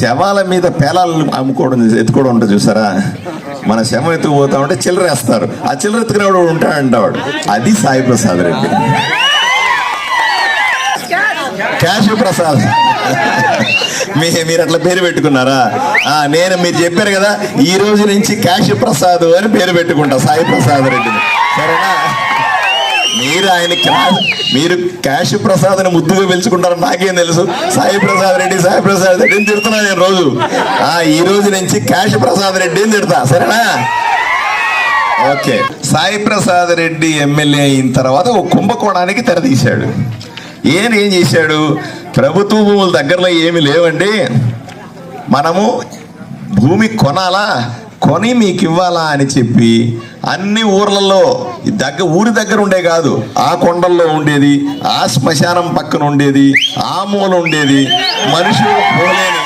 శవాల మీద పేలాలు ఎత్తుకోవడం ఉంటుంది చూసారా, మన శవం ఎత్తుకుపోతా ఉంటే చిల్లర వేస్తారు, ఆ చిల్లర ఎత్తుకునేవాడు ఉంటాడంటవాడు, అది సాయి ప్రసాద్ రెడ్డి. క్యాష్ ప్రసాద్ మీరు అట్లా పేరు పెట్టుకున్నారా? నేను మీరు చెప్పారు కదా, ఈ రోజు నుంచి క్యాష్ ప్రసాద్ అని పేరు పెట్టుకుంటా, సాయి ప్రసాద్ రెడ్డిని, సరేనా? మీరు క్యాష్ ప్రసాద్ అని ముద్దుగా పిలుచుకుంటారు, నాకేం తెలుసు. సాయి ప్రసాద్ రెడ్డి అని తిడుతున్నా నేను రోజు. ఈ రోజు నుంచి క్యాష్ ప్రసాద్ రెడ్డి అని తిడతా, సరేనా? ఓకే. సాయి ప్రసాద్ రెడ్డి ఎమ్మెల్యే అయిన తర్వాత ఒక కుంభకోణానికి తెరతీశాడు. ఏం చేశాడు? ప్రభుత్వ భూముల దగ్గరలో ఏమి లేవండి, మనము భూమి కొనాలా, కొని మీకు ఇవ్వాలా అని చెప్పి అన్ని ఊర్లలో ఊరి దగ్గర ఉండే కాదు, ఆ కొండల్లో ఉండేది, ఆ శ్మశానం పక్కన ఉండేది, ఆ మూల ఉండేది, మనుషులు పోలేని